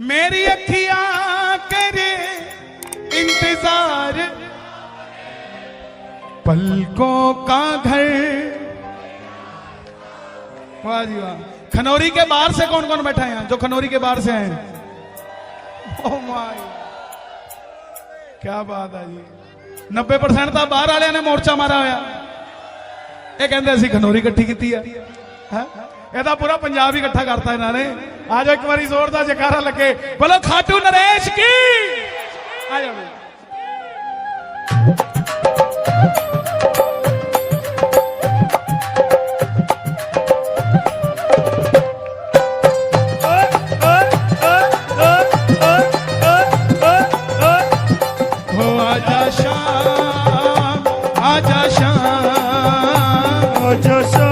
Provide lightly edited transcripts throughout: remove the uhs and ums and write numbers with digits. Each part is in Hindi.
मेरी अखियां करे इंतजार पलकों का घर। वाह जी वाह। खनौरी के बाहर से कौन कौन बैठा है यहाँ, जो खनौरी के बाहर से आए? ओह माय, क्या बात है जी। 90% तो बाहर वाले ने मोर्चा मारा होया। ये कहते असी खनौरी इकट्ठी की है। ਇਹਦਾ पूरा पंजाब ही इकट्ठा करता इन्होंने। आज एक बार जोरदार जयकारा लगे, बोलो खाटू नरेश की। आ जाओ हो आजा शाम, आजा शाम, आजा शाम,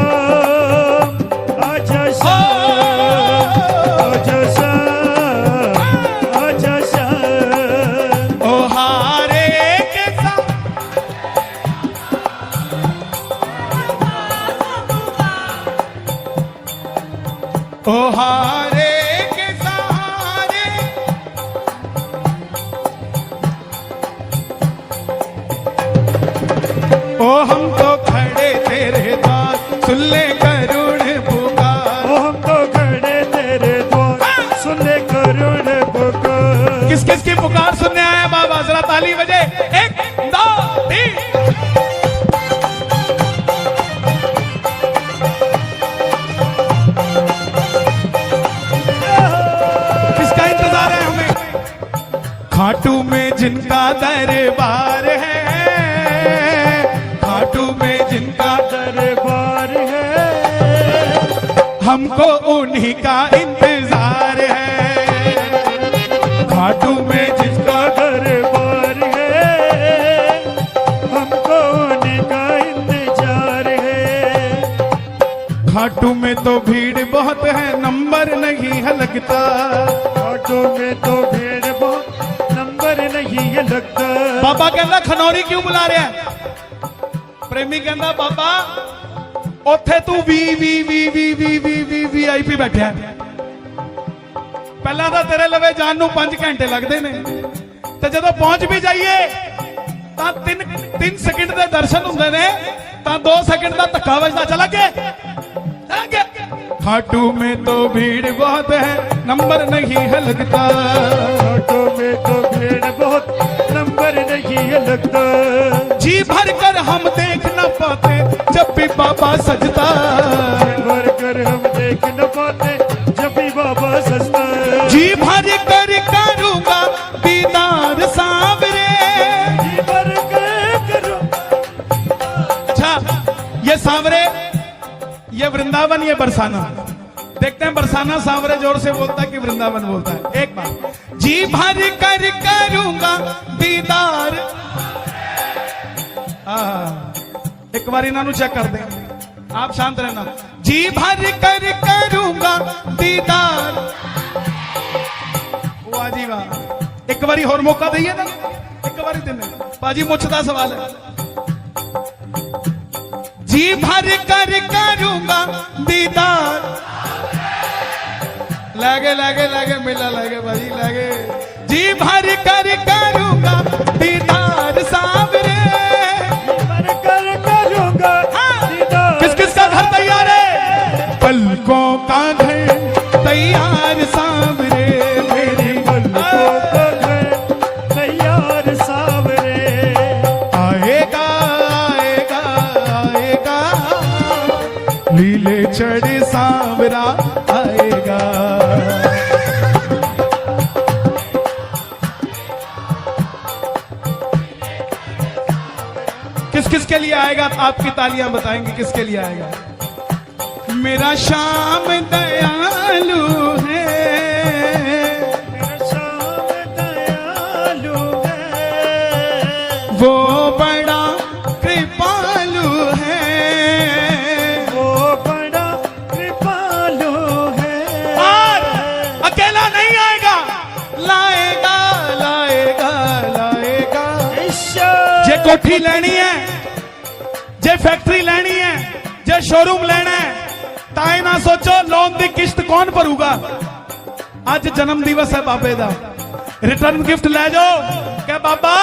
ओ हारे के सहारे ओ हम तो खड़े तेरे द्वार, सुन ले करुण पुकार। ओ हम तो खड़े तेरे द्वार, सुन ले करुण पुकार। किस किस की पुकार सुनने आया बाबा? जरा ताली बजे। 1 2 3। खाटू में जिनका दरबार है, खाटू में जिनका दरबार है, हमको उन्हीं का इंतजार है। खाटू में जिनका दरबार है, हमको उन्हीं का इंतजार है। खाटू में तो भीड़ बहुत है, नंबर नहीं है लगता। खाटू में तो भीड़ बहुत, नहीं है लगता। बाबा कहता खनौरी क्यों बुला रहे हैं? प्रेमी कहता बाबा उथे तू VIP बैठा। पहला तो तेरे लवे जान नू 5 घंटे लगते ने, तो जदों पहुंच भी जाइए तो 3 सेकंड के दर्शन होंगे ने, तो 2 सेकंड का धक्का बजता। चला के खाटू में तो भीड़ बहुत है, नंबर नहीं है लगता। खाटू में तो भीड़ बहुत, नंबर नहीं है लगता। जी भर कर हम देख न पाते जब भी बाबा सजता। जी भर कर हम देख न पाते जब भी बाबा सजता। जी भर कर करूंगा दीदार सांवरे। जी भर कर करूं। अच्छा, ये सांवरे, ये वृंदावन, ये बरसाना। देखते हैं बरसाना सांवरे जोर से बोलता है कि वृंदावन बोलता है। एक बार जी भर कर करूंगा दीदार। एक बार इन्हों चेक कर दें, आप शांत रहना। जी भर कर करूंगा दीदार। वाह जी वाह। एक बारी और मौका दइए ना, एक बारी देने पाजी। मुझदा सवाल है। जी भर कर करूंगा दीदार। लागे लागे लागे मेला लागे भाई लागे। जी भर कर करूंगा दीदार सांवरे। भर कर करूंगा दीदार। किस किस का घर तैयार है? पलकों का घर तैयार सांवरे। मेरी पलकों का घर तैयार सांवरे। आएगा आएगा आएगा, लीले चढ़े सांवरा आएगा। किस किस के लिए आएगा? आपकी तालियां बताएंगे किसके लिए आएगा। मेरा श्याम दयालु है, मेरा श्याम दयालु है, वो बड़ा कृपालु है, वो बड़ा कृपालु है। और अकेला नहीं आएगा, लाएगा लाएगा लाएगा। जे कोठी लेनी है, जे फैक्ट्री लेनी है, जे शोरूम लेना है, ताए ना सोचो लोन की किस्त कौन भरूगा। ਅੱਜ ਜਨਮ ਦਿਵਸ ਹੈ ਬਾਬੇ ਦਾ, ਰਿਟਰਨ ਗਿਫਟ ਲੈ ਜਾਓ ਕਿ ਬਾਬਾ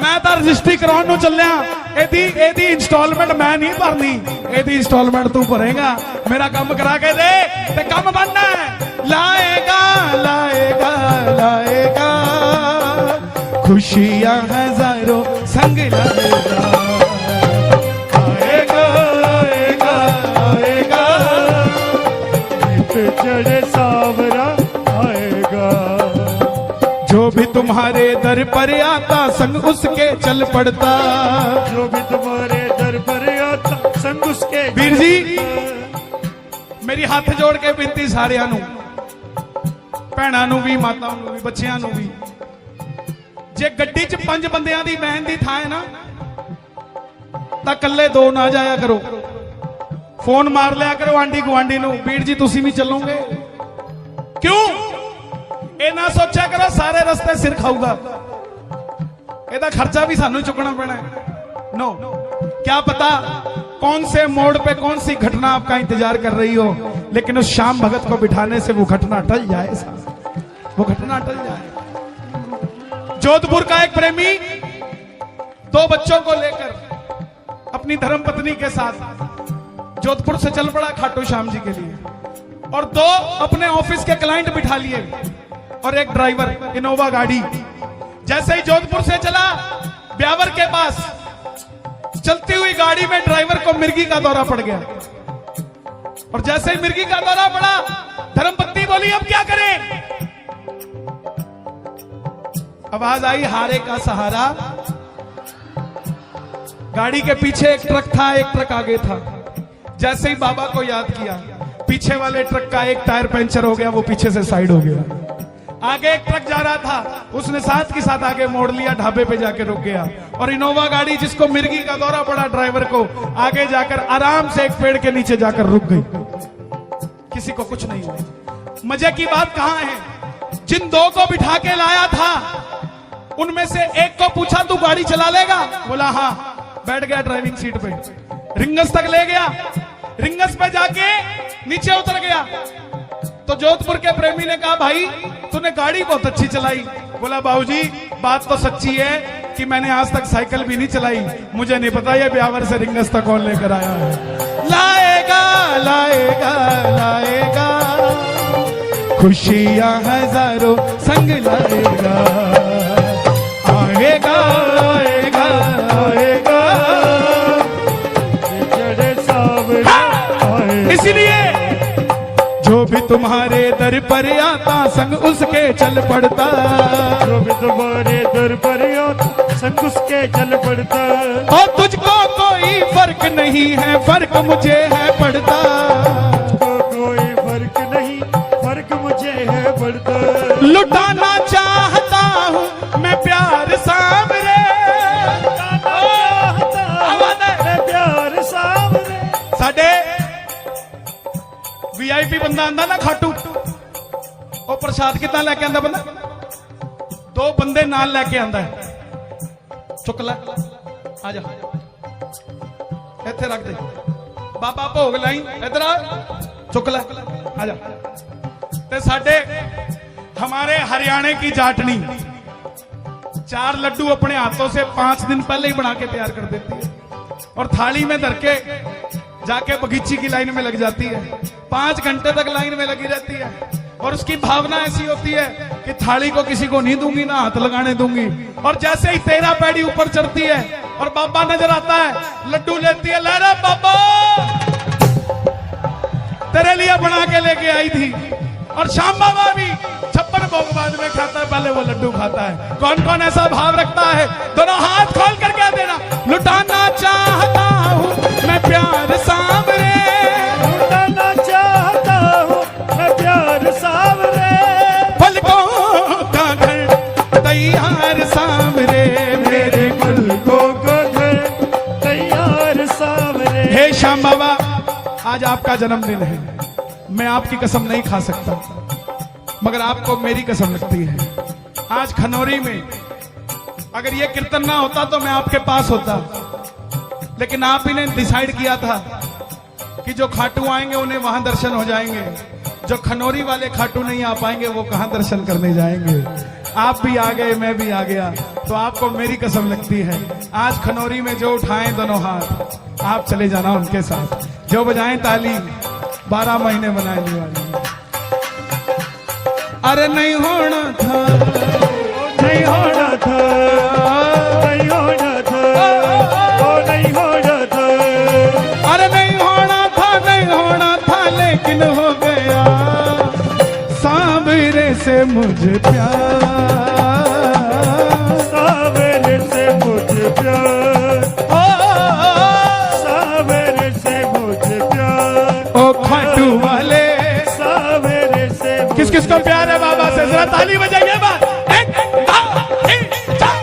ਮੈਂ ਤਾਂ ਰਜਿਸਟਰੀ ਕਰਾਉਣ ਨੂੰ ਚੱਲਿਆ, ਇਹਦੀ ਇੰਸਟਾਲਮੈਂਟ ਮੈਂ ਨਹੀਂ ਭਰਨੀ, ਇਹਦੀ ਇੰਸਟਾਲਮੈਂਟ ਤੂੰ ਭਰੇਗਾ, ਮੇਰਾ ਕੰਮ ਕਰਾ ਕੇ ਦੇ ਤੇ ਕੰਮ ਬਣਨਾ ਹੈ। ਲਾਏਗਾ ਲਾਏਗਾ ਲਾਏਗਾ खुशियां हजारों संग लाएगा, आएगा आएगा आएगा चढ़े सावरा आएगा। जो भी तुम्हारे दर पर आता संग उसके चल पड़ता, जो भी तुम्हारे दर पर आता संग उसके। वीर जी मेरी हाथ जोड़ के बेनती सारिਆਂ ਨੂੰ, ਭੈਣਾਂ ਨੂੰ ਵੀ, ਮਾਤਾਵਾਂ ਨੂੰ ਵੀ, ਬੱਚਿਆਂ ਨੂੰ ਵੀ, ਜੇ ਗੱਡੀ 'ਚ 5 ਬੰਦਿਆਂ ਦੀ ਵੈਨ ਦੀ ਥਾਂ ਹੈ ਨਾ ਤਾਂ ਇਕੱਲੇ 2 ਨਾ ਜਾਇਆ ਕਰੋ, ਫੋਨ ਮਾਰ ਲਿਆ ਕਰੋ ਆਂਢੀ ਗੁਆਂਢੀ ਨੂੰ, ਵੀਰ ਜੀ ਤੁਸੀਂ ਵੀ ਚੱਲੋਗੇ? ਕਿਉਂ ਇਹ ਨਾ ਸੋਚਿਆ ਕਰੋ ਸਾਰੇ ਰਸਤੇ ਸਿਰ ਖਾਊਗਾ, ਇਹਦਾ ਖਰਚਾ ਵੀ ਸਾਨੂੰ ਚੁੱਕਣਾ ਪੈਣਾ है। नो, क्या पता कौन से मोड़ पे कौन सी घटना आपका इंतजार कर रही हो, लेकिन उस श्याम भगत को बिठाने से वो घटना टल जाए, वो घटना टल जाए। जोधपुर का एक प्रेमी 2 बच्चों को लेकर अपनी धर्मपत्नी के साथ जोधपुर से चल पड़ा खाटू श्याम जी के लिए, और 2 अपने ऑफिस के क्लाइंट बिठा लिए और एक ड्राइवर, इनोवा गाड़ी। जैसे ही जोधपुर से चला ब्यावर के पास, चलती हुई गाड़ी में ड्राइवर को मिर्गी का दौरा पड़ गया, और जैसे ही मिर्गी का दौरा पड़ा धर्मपत्नी बोली अब क्या करें? आवाज आई हारे का सहारा। गाड़ी के पीछे एक ट्रक था, एक ट्रक आगे था। जैसे ही बाबा को याद किया, पीछे वाले ट्रक का एक टायर पंचर हो गया, वो पीछे से साइड हो गया। आगे एक ट्रक जा रहा था, उसने साथ के साथ आगे मोड़ लिया, ढाबे पे जाके रुक गया। और इनोवा गाड़ी जिसको मिर्गी का दौरा पड़ा ड्राइवर को, आगे जाकर आराम से एक पेड़ के नीचे जाकर रुक गई, किसी को कुछ नहीं हुआ। मजे की बात कहां है, जिन 2 को बिठा के लाया था उनमें से एक को पूछा तू गाड़ी चला लेगा? बोला हाँ। बैठ गया ड्राइविंग सीट पे, रिंगस तक ले गया, रिंगस पे जाके नीचे उतर गया। तो जोधपुर के प्रेमी ने कहा भाई तूने गाड़ी बहुत अच्छी चलाई। बोला बाबूजी बात तो सच्ची है कि मैंने आज तक साइकिल भी नहीं चलाई, मुझे नहीं पता ये ब्यावर से रिंगस तक कौन लेकर आया है। लाएगा लाएगा लाएगा खुशियां हजारों संग लाएगा, आएगा आएगा आएगा चढ़े सावरा आएगा। इसीलिए जो भी तुम्हारे दर पर आता संग उसके चल पड़ता, जो भी तुम्हारे दर पर आता संग उसके चल पड़ता। और तुझको कोई फर्क नहीं है, फर्क मुझे है पड़ता, तुझको कोई फर्क नहीं, फर्क मुझे है पड़ता। लुटाना चाहता हूँ मैं प्यार सामरे, प्यार सामने। साडे वीआईपी बंदा आंदा ना खाटू, ਉਹ ਪ੍ਰਸ਼ਾਦ ਕਿੱਦਾਂ ਲੈ ਕੇ ਆਂਦਾ ਬੰਦਾ? 2 ਬੰਦੇ ਨਾਲ ਲੈ ਕੇ ਆਂਦਾ ਹੈ। ਚੁੱਕ ਲੈ, ਆ ਜਾ ਇੱਥੇ ਰੱਖ ਦੇ, ਬਾਬਾ ਭੋਗ ਲਾਈ, ਇਧਰ ਆ, ਚੁੱਕ ਲੈ, आ जा। ते साडे हमारे हरियाणे की जाटनी 4 लड्डू अपने हाथों से 5 दिन पहले ही बना के तैयार कर देती है और थाली में धर के जाके बगीची की लाइन में लग जाती है। 5 घंटे तक लाइन में लगी रहती है और उसकी भावना ऐसी होती है कि थाली को किसी को नहीं दूंगी, ना हाथ लगाने दूंगी। और जैसे ही 13 पैड़ी ऊपर चढ़ती है और बाबा नजर आता है, लड्डू लेती है, ले रे बाबा तेरे लिए बना के लेके आई थी। और श्याम बाबा भी 56 भोग बाद में खाता है, पहले वो लड्डू खाता है। कौन कौन ऐसा भाव रखता है? दोनों हाथ खोल कर क्या देना, लुटाना चाहता हूँ मैं प्यार सामने, लुटाना चाहता हूँ मैं प्यार सामने, पलकों का घर तैयार सामने, मेरे पलकों का घर तैयार सामने। हे श्याम बाबा, आज आपका जन्मदिन है, मैं आपकी कसम नहीं खा सकता, मगर आपको मेरी कसम लगती है। आज खनौरी में अगर ये कीर्तन ना होता तो मैं आपके पास होता, लेकिन आप ही ने डिसाइड किया था कि जो खाटू आएंगे उन्हें वहां दर्शन हो जाएंगे। जो खनौरी वाले खाटू नहीं आ पाएंगे वो कहां दर्शन करने जाएंगे। आप भी आ गए, मैं भी आ गया, तो आपको मेरी कसम लगती है आज खनौरी में जो उठाएं दोनों हाथ आप चले जाना उनके साथ, जो बजाएं ताली 12 महीने बनाने वाली। अरे नहीं होना था, नहीं होना था, नहीं होना था, वो नहीं होना था। अरे नहीं होना था, नहीं होना था, लेकिन हो गया सांवरे से मुझे प्यार, सांवरे से मुझे प्यार, सांवरे से मुझे प्यार। ओ खाटू वाले सांवरे से किस किस को प्यार है बाबा से, जरा ताली बजाइए बात। 1 2 3 4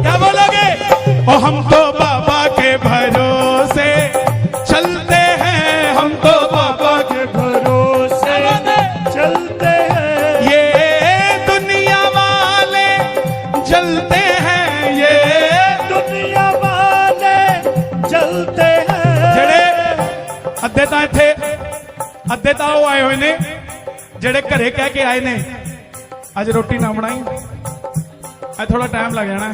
क्या बोलोगे? ओ हम तो बाबा के भरोसे चलते हैं, हम तो बाबा के भरोसे चलते हैं। ये दुनिया वाले जलते हैं, ये दुनिया वाले चलते हैं। ਜਿਹੜੇ ਅੱਧੇ ਤਾਂ ਇੱਥੇ ਅੱਧੇ ਤਾਂ ਉਹ ਆਏ ਹੋਏ ਨੇ ਜਿਹੜੇ ਘਰੇ ਕਹਿ ਕੇ ਆਏ ਨੇ ਅੱਜ ਰੋਟੀ ਨਾ ਬਣਾਈ, ਅੱਜ ਥੋੜਾ ਟਾਈਮ ਲੱਗ ਜਾਣਾ।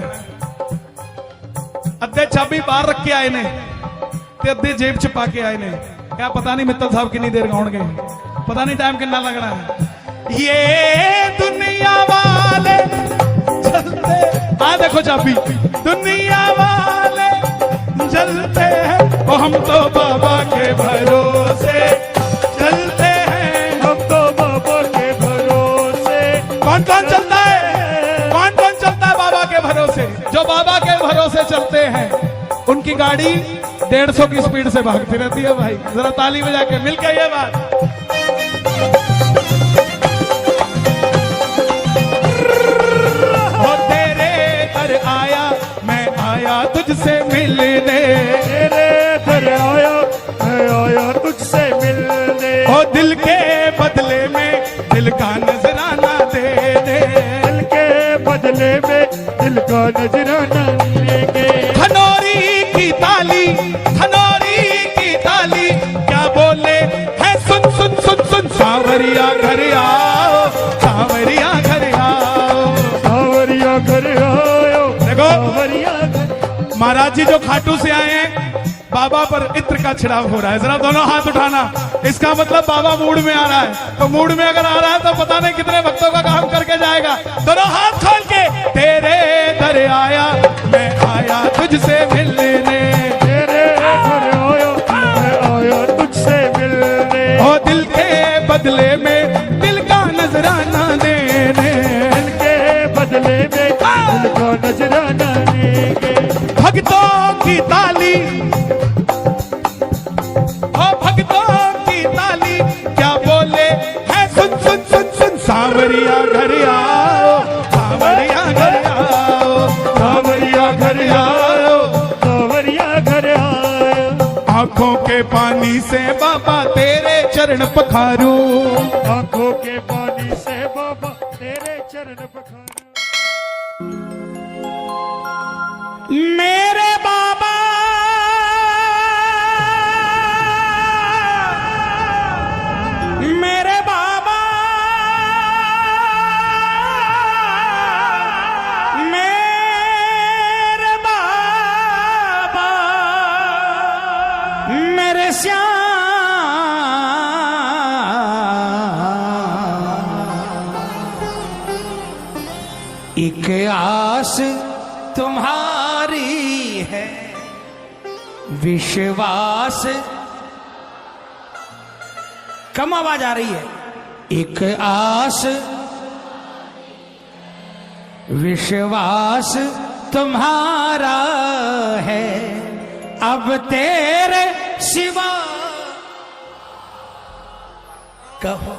ਅੱਧੇ ਚਾਬੀ ਬਾਹਰ ਰੱਖ ਕੇ ਆਏ ਨੇ ਤੇ ਅੱਧੇ ਜੇਬ 'ਚ ਪਾ ਕੇ ਆਏ ਨੇ। ਕਿਆ ਪਤਾ ਨਹੀਂ ਮਿੱਤਲ ਸਾਹਿਬ ਕਿੰਨੀ ਦੇਰ ਗਾਉਣਗੇ, ਪਤਾ ਨਹੀਂ ਟਾਈਮ ਕਿੰਨਾ ਲੱਗਣਾ ਹੈ। ये दुनिया वाले चलते, आ देखो चाबी, दुनिया वाले जलते हैं, ओ हम तो बाबा के भरोसे चलते हैं। हम तो बाबा के भरोसे। कौन कौन चलता है, कौन कौन चलता है बाबा के भरोसे? जो बाबा के भरोसे चलते हैं उनकी गाड़ी 150 की स्पीड से भागती रहती है। भाई जरा ताली बजा के मिलकर ये बात। ओ तेरे घर आया, मैं आया तुझसे मिलने, तेरे घर आया, मैं आया तुझसे मिलने। ओ दिल के बदले में दिल का नजराना दे दे, दिल के बदले में दिल का नजराना लेंगे। खनौरी की ताली, खनौरी की ताली क्या बोले है, सुन सुन सुन सुन, सांवरिया घर आओ, सांवरिया घर आओ, सांवरिया घर आयो, देखो सांवरिया घर। महाराज जी जो खाटू से आए हैं बाबा पर इत्र का छिड़ाव हो रहा है, जरा दोनों हाथ उठाना। इसका मतलब बाबा मूड में आ रहा है, तो मूड में अगर आ रहा है तो पता नहीं कितने भक्तों का काम करके जाएगा। दोनों हाथ खोल के, तेरे दर आया, मैं आया तुझसे मिलने, तेरे घर आया, मैं आया तुझसे मिलने। ओ दिल के बदले में दिल का नजराना देने, दिल के बदले में दिल का नजराना लेंगे। भक्तों की ताली, ओ भक्तों की ताली क्या बोले है, सुन सुन सुन सुन, सांवरिया घर आओ, सांवरिया घर आओ, सांवरिया घर आओ, सांवरिया घर आयो। आंखों के पानी से बाबा तेरे चरण पखारूं, आंखों के पानी से बाबा तेरे चरण पखारूं। मेरे बाबा मेरे बाबा मेरे बाबा मेरे श्याम, एक आस तुम्हारी है, विश्वास, कम आवाज आ रही है, एक आस विश्वास तुम्हारा है, अब तेरे सिवा कहो।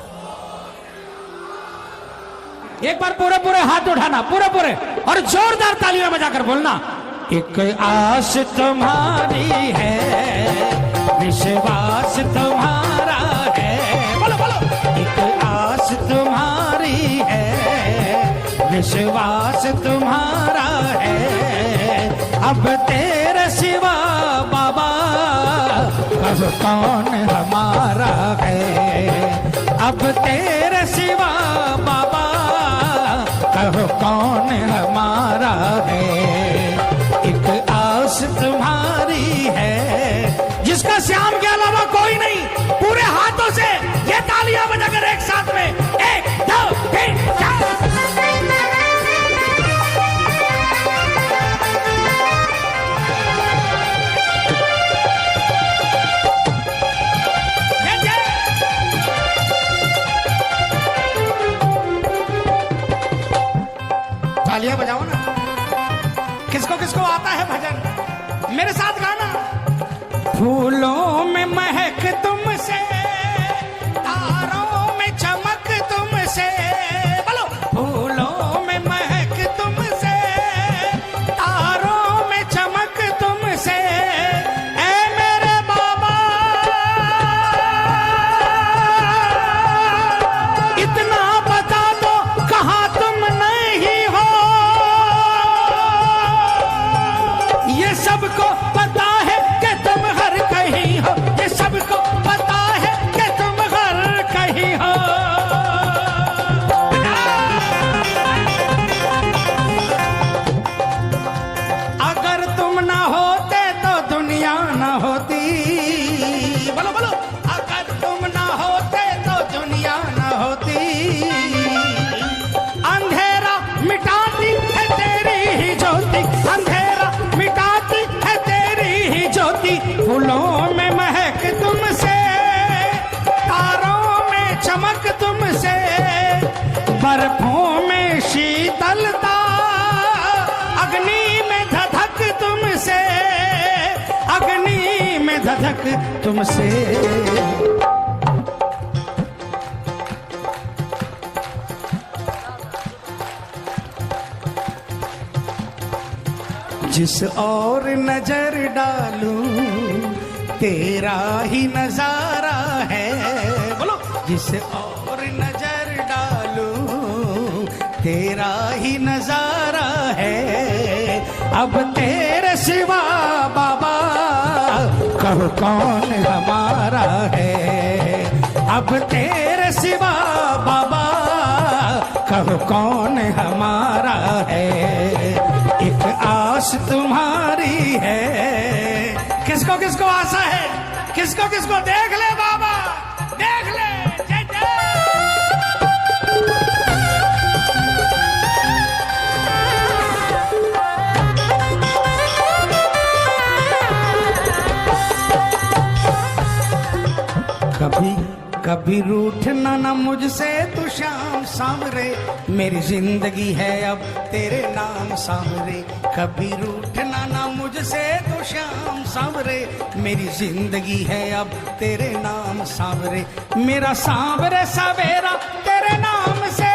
एक बार पूरे पूरे हाथ उठाना, पूरे पूरे, और जोरदार तालियां बजाकर बोलना, एक आस तुम्हारी है, विश्वास तुम्हारा है, बोलो बोलो, एक आस तुम्हारी है, विश्वास तुम्हारा है, अब तेरे सिवा बाबा अब कौन हमारा है, अब तेरे सिवा बाबा कहो कौन हमारा है। एक आस तुम्हारी है जिसका श्याम के अलावा कोई नहीं। पूरे हाथों से ये तालियां बजाकर एक साथ में 1 2 3 4 तालियां बजाओ ना। किसको किसको आता है भजन, मेरे साथ गाना। फूलों में महक तुमसे, तारों में चमक तुमसे, बोलो। फूलों में महक तुमसे, तारों में चमक तुमसे, ऐ मेरे बाबा इतना बता दो कहाँ तुम नहीं हो। ये सबको पता है कि तुम हर कहीं हो, ये सबको पता है कि तुम हर कहीं हो। अगर तुम ना होते तो दुनिया ना होती, बोलो बोलो। अगर तुम ना होते तो दुनिया ना होती। अंधेरा मिटाती है तेरी ही ज्योति, अंधेरा मिटाती है तेरी ही ज्योति। फूलों में महक तुमसे, तारों में चमक तुमसे, बर्फों में शीतलता, अग्नि में धधक तुमसे, अग्नि में धधक तुमसे। जिस और नजर डालूं तेरा ही नजारा है, बोलो। जिस और नजर डालूं तेरा ही नजारा है, अब तेरे सिवा बाबा कहो कौन हमारा है, अब तेरे सिवा बाबा कहो कौन हमारा है। एक आस तुम्हारी है, किसको किसको आशा है, किसको किसको देख ले बाबा, देख ले। जय जय। कभी कभी रूठना ना मुझसे तू शाम सांवरे, मेरी जिंदगी है अब तेरे नाम सांवरे। कभी रूठना ना मुझसे तू शाम सांवरे, मेरी जिंदगी है अब तेरे नाम सांवरे। मेरा सांवरे सवेरा तेरे नाम से,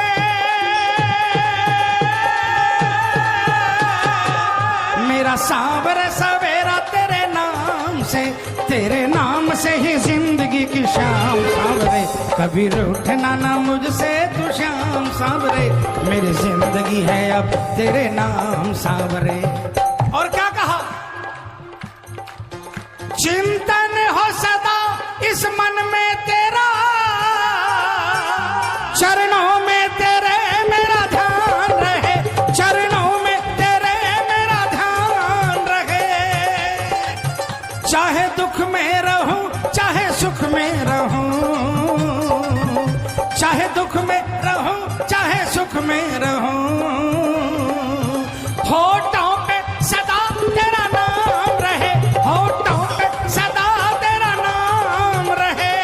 मेरा सांवरे सवेरा तेरे नाम से, तेरे नाम से ही जिंदगी की शाम सांवरे। कभी रूठना ना मुझसे तू शाम सांवरे, मेरी जिंदगी है अब तेरे नाम सांवरे। और क्या कहा, चिंतन हो सदा इस मन में तेरा, चरणों में तेरे मेरा ध्यान रहे, चरणों में तेरे मेरा ध्यान रहे। चाहे दुख में रहूं चाहे सुख में रहूं, चाहे दुख में रहूं चाहे सुख में रहूं, होठों पे सदा तेरा नाम रहे, होठों पे सदा तेरा नाम रहे।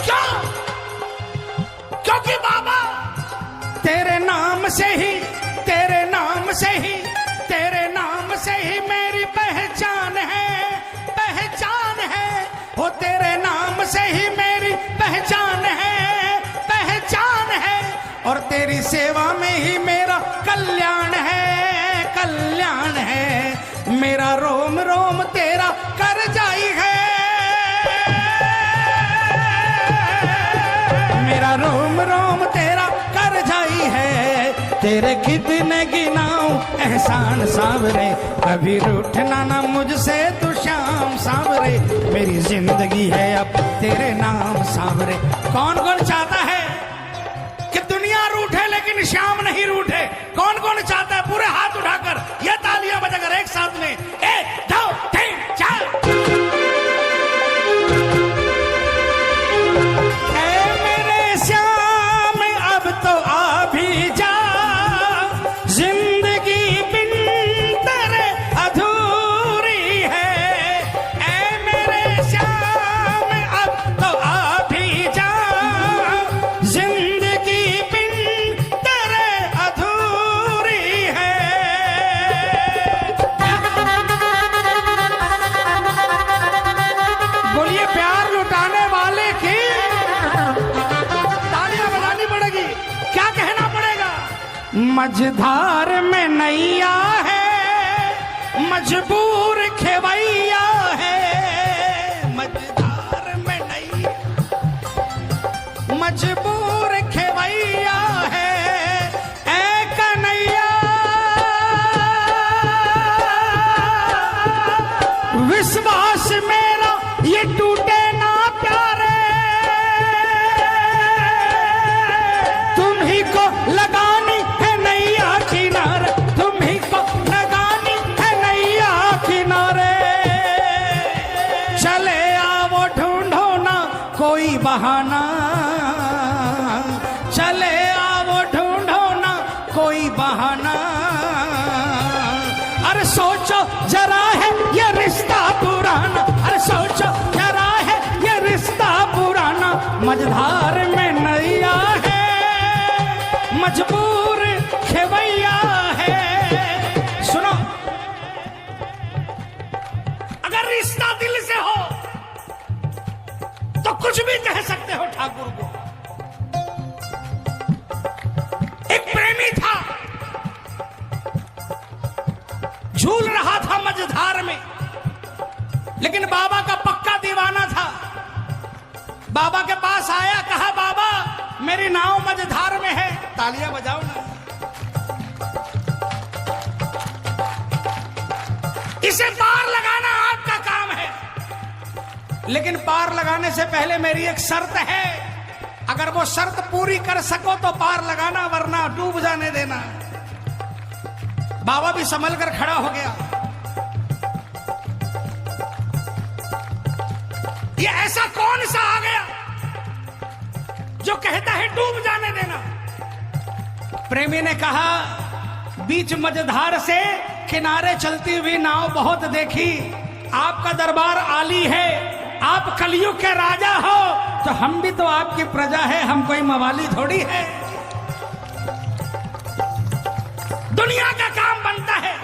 क्यों? क्योंकि बाबा तेरे नाम से ही, तेरे नाम से ही, तेरे नाम से ही मेरी पहचान है, पहचान है। वो तेरे नाम से ही मेरी पहचान है, पहचान है। और तेरी सेवा में ही मेरा कल्याण है, कल्याण है। मेरा रोम रोम तेरा कर जाई है, मेरा रोम रोम तेरा कर जाई है। तेरे कितने गिनाऊं एहसान सांवरे, कभी रूठना ना मुझसे तू श्याम सांवरे, मेरी जिंदगी है अब तेरे नाम सांवरे। कौन कौन चाहता है कि दुनिया रूठे लेकिन श्याम नहीं रूठे? कौन कौन चाहता है? पूरे हाथ उठाकर ये तालियां बजाकर एक साथ में 1 2 3 4। ऐ मेरे श्याम अब तो आ भी जा, जिंदगी बिन तेरे अधूरी है। ऐ मेरे श्याम अब तो आ भी जा, जिंदगी बिन तेरे अधूरी है। बोलिए प्यार लुटाने वाले की तालियां बजानी पड़ेगी। क्या कहना पड़ेगा? मझधार में नैया है, मजबूर खेवैया है। मझधार में नैया, मजबूर खेवैया है। ऐ कन्हैया विश्वास मेरा ये टूटे ना प्यारे, तुम ही को लगानी है नैया किनारे, तुम ही को लगानी है नैया किनारे। चले आओ ढूंढो ना कोई बहाना, चले आओ ढूंढो ना कोई बहाना। अरे सोचो जरा है ये रिश्ता पुराना, अरे सोचो जरा है ये रिश्ता पुराना। मझधार में नैया है, मजबूर खेवैया है। सुनो, अगर रिश्ता दिल से हो तो कुछ भी कह सकते हो ठाकुर को। एक प्रेमी था, झूल रहा था मझधार में, लेकिन बाबा का पक्का दीवाना था। बाबा के पास आया, कहा बाबा मेरी नाव मझधार में है। तालियां बजाओ ना। इसे पार लगाना आपका काम है, लेकिन पार लगाने से पहले मेरी एक शर्त है। अगर वो शर्त पूरी कर सको तो पार लगाना, वरना डूब जाने देना। बाबा भी संभल कर खड़ा हो गया। ये ऐसा कौन सा आ गया जो कहता है डूब जाने देना? प्रेमी ने कहा, बीच मझधार से किनारे चलती हुई नाव बहुत देखी। आपका दरबार आली है, आप कलयुग के राजा हो, तो हम भी तो आपकी प्रजा है, हम कोई मवाली थोड़ी है। दुनिया का काम बनता है,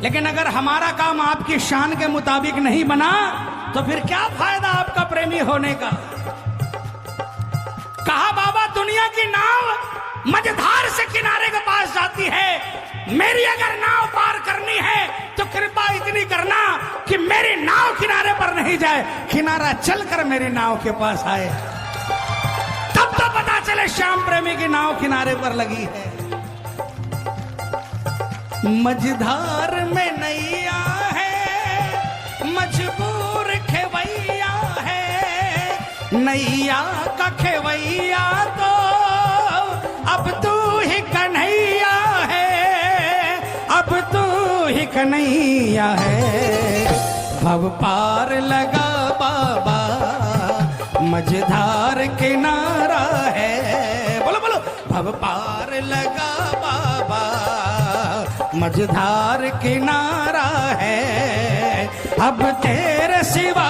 लेकिन अगर हमारा काम आपकी शान के मुताबिक नहीं बना तो फिर क्या फायदा आपका प्रेमी होने का? कहा बाबा दुनिया की नाव मझधार से किनारे के पास जाती है, मेरी अगर नाव पार करनी है तो कृपा इतनी करना कि मेरी नाव किनारे पर नहीं जाए, किनारा चलकर मेरी नाव के पास आए। तब तो पता चले श्याम प्रेमी की नाव किनारे पर लगी है। मझधार में नैया है, मजबूर खेवैया है। नैया का खेवैया तो अब तू ही कन्हैया है, अब तू ही कन्हैया है। भव पार लगा बाबा, मझधार किनारा है। बोलो बोलो, भव पार लगा बाबा, मझधार किनारा है। अब तेरे सिवा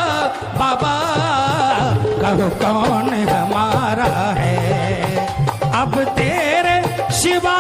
बाबा कहो कौन हमारा है, अब तेरे शिवा